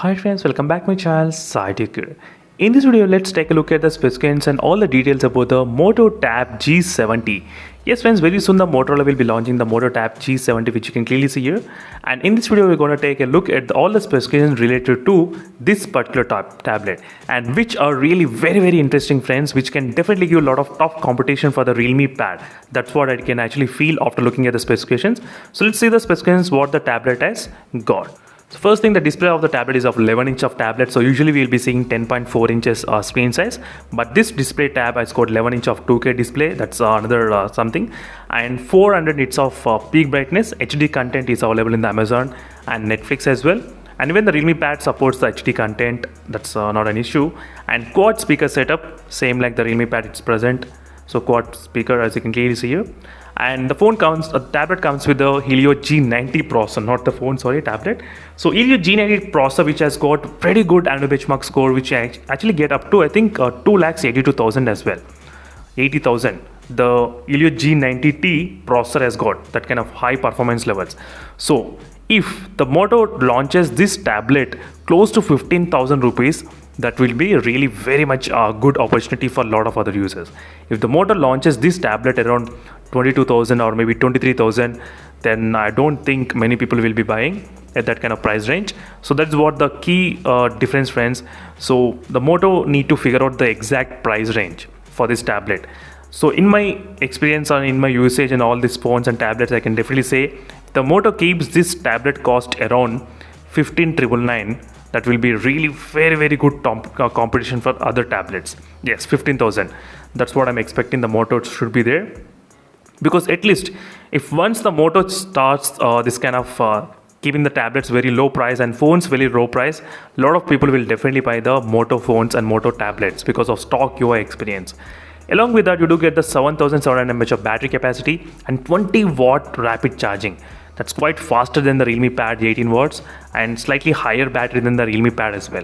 Hi friends, welcome back my channel SciTech. In this video, let's take a look at the specifications and all the details about the Moto Tab G70. Yes friends, very soon the Motorola will be launching the Moto Tab G70, which you can clearly see here. And in this video, we're going to take a look at all the specifications related to this particular tablet, and which are really very interesting friends, which can definitely give a lot of tough competition for the Realme Pad. That's what I can actually feel after looking at the specifications. So let's see the specifications what the tablet has got. So first thing, the display of the tablet is of 11 inch of tablet. So usually we'll be seeing 10.4 inches screen size, but this display tab has got 11 inch of 2K display. That's another something, and 400 nits of peak brightness. HD content is available in the Amazon and Netflix as well. And even the Realme Pad supports the HD content. That's not an issue. And quad speaker setup, same like the Realme Pad, it's present. So quad speaker, as you can clearly see here. And the tablet comes with the Helio G90 processor, not the phone, sorry, tablet. So Helio G90 processor, which has got pretty good Android benchmark score, which I actually get up to, I think, 2,82,000 as well. 80,000. The Helio G90T processor has got that kind of high performance levels. So if the Moto launches this tablet close to 15,000 rupees, that will be really very much a good opportunity for a lot of other users. If the Moto launches this tablet around 22,000 or maybe 23,000, then I don't think many people will be buying at that kind of price range. So that's what the key difference, friends. So the Moto need to figure out the exact price range for this tablet. So in my experience and in my usage and all these phones and tablets, I can definitely say the Moto keeps this tablet cost around 15,999. That will be really very good competition for other tablets. Yes, 15,000. That's what I'm expecting. The Moto should be there, because at least if once the Moto starts this kind of keeping the tablets very low price and phones very low price, a lot of people will definitely buy the Moto phones and Moto tablets because of stock UI experience. Along with that, you do get the 7,700 mAh of battery capacity and 20-watt rapid charging. That's quite faster than the Realme Pad 18 watts and slightly higher battery than the Realme Pad as well.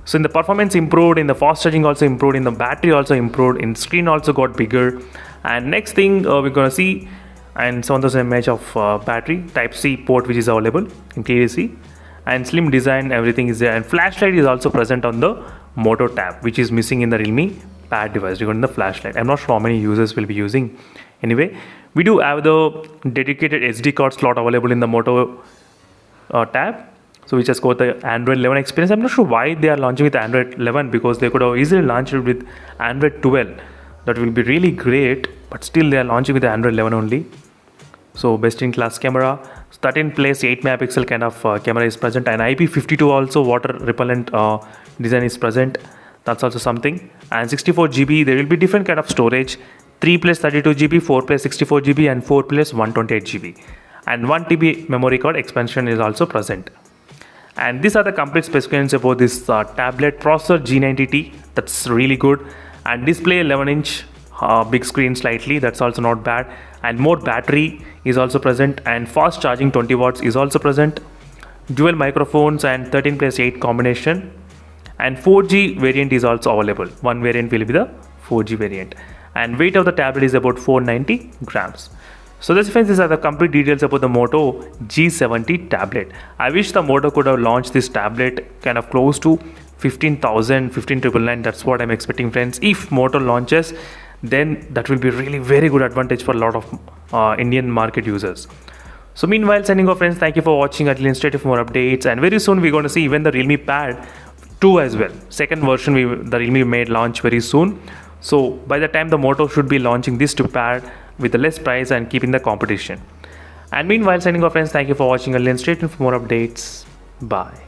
So in the performance improved, in the fast charging also improved, in the battery also improved, in screen also got bigger. And next thing we're gonna see, and 7,000 mAh of battery, Type-C port which is available in clearly see, and slim design, everything is there. And flashlight is also present on the Moto Tab, which is missing in the Realme Pad device regarding the flashlight. I'm not sure how many users will be using. Anyway, we do have the dedicated SD card slot available in the Moto Tab, so which has got the Android 11 experience. I'm not sure why they are launching with Android 11, because they could have easily launched it with Android 12. That will be really great, but still they are launching with the Android 11 only. So best in class camera, 13 plus 8 megapixel kind of camera is present, and IP52 also water repellent design is present. That's also something. And 64 GB, there will be different kind of storage, 3 plus 32 GB, 4 plus 64 GB, and 4 plus 128 GB. And 1 TB memory card expansion is also present. And these are the complete specifications about this tablet. Processor G90T, that's really good. And display 11 inch, big screen slightly, that's also not bad. And more battery is also present, and fast charging 20 watts is also present. Dual microphones and 13 plus 8 combination. And 4G variant is also available. One variant will be the 4G variant. And weight of the tablet is about 490 grams. So this, friends, these are the complete details about the Moto G70 tablet. I wish the Moto could have launched this tablet kind of close to 15,000, 15,999. That's what I'm expecting, friends. If Moto launches, then that will be really very good advantage for a lot of Indian market users. So meanwhile, signing off, friends. Thank you for watching. Until next time for more updates. And very soon we're going to see even the Realme Pad 2 as well. Second version the Realme made launch very soon. So by the time the Moto should be launching this to pad with the less price and keeping the competition. And meanwhile, signing off, friends. Thank you for watching. I'll stay tuned for more updates. Bye.